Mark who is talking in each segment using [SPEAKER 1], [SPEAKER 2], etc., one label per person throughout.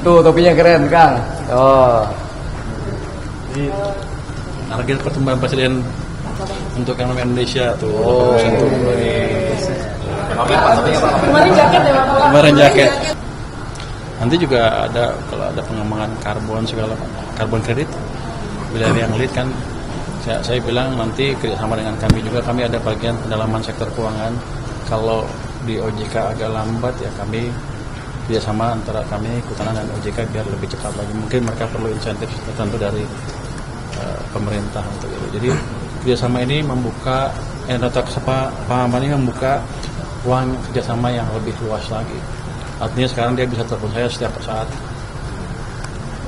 [SPEAKER 1] Tuh topinya keren Kang. Oh.
[SPEAKER 2] Ini target pertemuan presiden untuk ekonomi Indonesia tuh.
[SPEAKER 1] Oh.
[SPEAKER 3] Kemarin jaket ya Pak?
[SPEAKER 2] Kemarin jaket. Nanti juga ada kalau ada pengembangan karbon segala karbon kredit. Bila yang lead kan saya bilang nanti kerjasama dengan kami juga, kami ada bagian pendalaman sektor keuangan. Kalau di OJK agak lambat ya kami kerjasama antara kami Kehutanan dan OJK biar lebih cepat lagi. Mungkin mereka perlu insentif tertentu dari pemerintah untuk itu. Jadi kerjasama ini membuka nota kesepahaman ini membuka ruang kerjasama yang lebih luas lagi. Artinya sekarang dia bisa telepon saya setiap saat.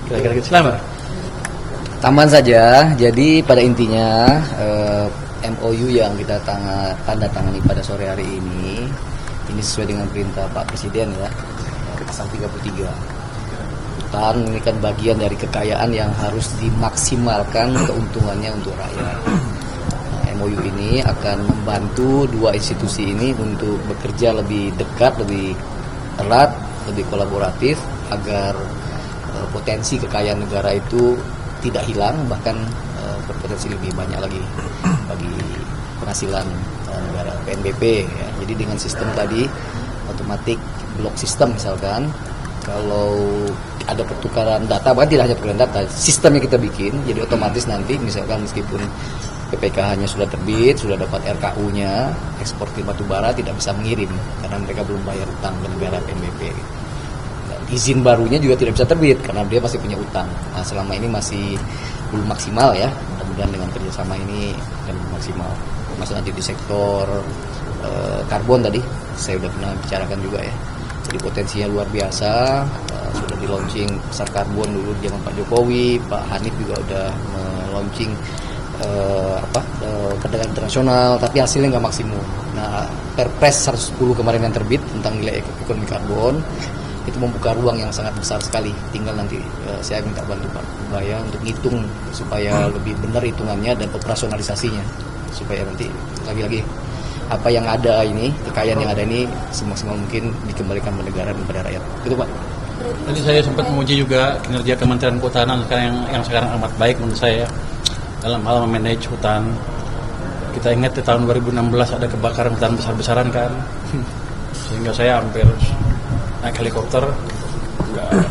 [SPEAKER 2] Kira-kira gitu. Selamat.
[SPEAKER 1] Tambahan saja, jadi pada intinya MOU yang kita tanda tangani pada sore hari ini sesuai dengan perintah Pak Presiden ya, pasal 33. Hutan ini kan bagian dari kekayaan yang harus dimaksimalkan keuntungannya untuk rakyat. MOU ini akan membantu dua institusi ini untuk bekerja lebih dekat, lebih erat, lebih kolaboratif agar potensi kekayaan negara itu tidak hilang, bahkan berpotensi lebih banyak lagi bagi penghasilan negara PNBP ya. Jadi dengan sistem tadi otomatis blok sistem misalkan, kalau ada pertukaran data, bahkan tidak hanya pertukaran data, sistemnya kita bikin, jadi otomatis nanti misalkan meskipun PPKH-nya sudah terbit, sudah dapat RKU-nya, eksportir batubara tidak bisa mengirim karena mereka belum bayar utang ke negara PNBP. Dan izin barunya juga tidak bisa terbit karena dia masih punya utang. Nah, selama ini masih belum maksimal ya. Mudah-mudahan dengan kerjasama ini akan maksimal. Masuk nanti di sektor karbon tadi, saya sudah pernah bicarakan juga ya. Jadi potensinya luar biasa. Sudah di launching pasar karbon dulu di zaman Pak Jokowi, Pak Hanif juga udah launching perdagangan internasional, tapi hasilnya nggak maksimum. Nah, Perpres 110 kemarin yang terbit tentang nilai ekonomi karbon itu membuka ruang yang sangat besar sekali. Tinggal nanti saya minta bantu Pak Baya untuk ngitung supaya lebih benar hitungannya dan operasionalisasinya, supaya nanti lagi-lagi apa yang ada ini, kekayaan yang ada ini semaksimal mungkin dikembalikan ke negara dan kepada rakyat. Itu Pak.
[SPEAKER 2] Tadi saya sempat memuji juga kinerja Kementerian Kehutanan yang sekarang amat baik menurut saya dalam hal memanage hutan. Kita ingat di tahun 2016 ada kebakaran hutan besar-besaran kan, sehingga saya hampir naik helikopter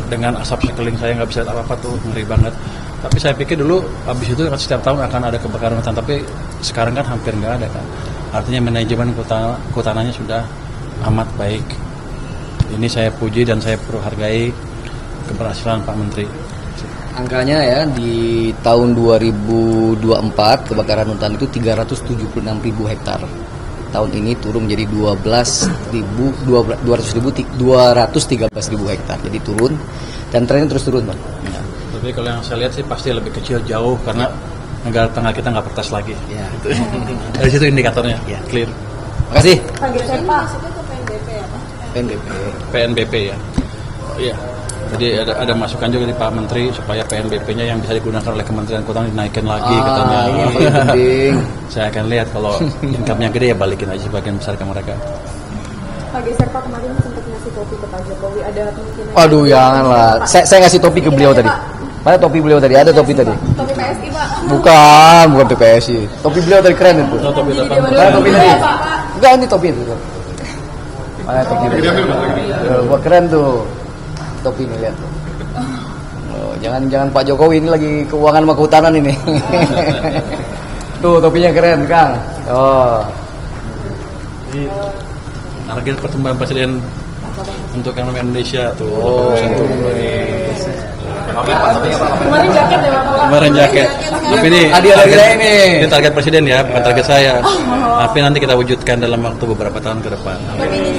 [SPEAKER 2] dengan asap sekeliling saya nggak bisa lihat apa-apa tuh, ngeri banget. Tapi saya pikir dulu habis itu kan setiap tahun akan ada kebakaran hutan, tapi sekarang kan hampir nggak ada kan. Artinya manajemen kehutanannya sudah amat baik. Ini saya puji dan saya perlu hargai keberhasilan Pak Menteri.
[SPEAKER 1] Angkanya ya di tahun 2024 kebakaran hutan itu 376.000 hektar. Tahun ini turun menjadi 213.000 hektar. Jadi turun dan trennya terus turun, Bang. Ya.
[SPEAKER 2] Tapi kalau yang saya lihat sih pasti lebih kecil jauh karena negara tengah kita nggak pertas lagi.
[SPEAKER 1] Ya.
[SPEAKER 2] Dari situ indikatornya
[SPEAKER 1] Ya.
[SPEAKER 2] clear.
[SPEAKER 1] Makasih.
[SPEAKER 3] Targetnya Pak, maksudnya ke PNBP ya Pak?
[SPEAKER 2] PNBP ya. Oh, iya. Jadi ada masukan juga dari Pak Menteri supaya PNBP-nya yang bisa digunakan oleh Kementerian Kehutanan dinaikin lagi katanya.
[SPEAKER 1] Ini yang paling penting.
[SPEAKER 2] Saya akan lihat kalau income-nya gede ya balikin aja sebagian besar ke mereka.
[SPEAKER 3] Pak Geser Pak kemarin sempat ngasih topi ke Pak Jokowi, ada kemungkinan?
[SPEAKER 1] Waduh, janganlah. Saya ngasih topi ke beliau tadi. Mana topi beliau tadi? Ada topi tadi.
[SPEAKER 3] Topi PSI Pak?
[SPEAKER 1] Bukan PPSI. Topi beliau tadi keren itu.
[SPEAKER 2] Oh, topi depan.
[SPEAKER 1] Mana topi tadi? Enggak, ini topi itu. Mana topi tadi? Wah, keren tuh. Topi ini lihat tuh. Oh, jangan Pak Jokowi ini lagi keuangan sama kehutanan ini. Tuh topinya keren Kang. Oh.
[SPEAKER 2] Ini target pertemuan presiden untuk ekonomi Indonesia tuh.
[SPEAKER 1] Oh.
[SPEAKER 3] Kemarin jaket ya Pak?
[SPEAKER 2] Kemarin jaket. Tapi ini ini target presiden ya, bukan target saya. Tapi nanti kita wujudkan dalam waktu beberapa tahun ke depan.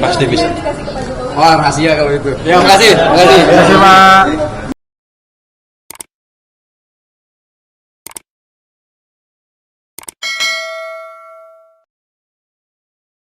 [SPEAKER 2] Pasti bisa.
[SPEAKER 3] Dikasih ke Pak Jokowi.
[SPEAKER 1] Wah, rahasia kalau itu. Ya, makasih.
[SPEAKER 2] Terima kasih Pak.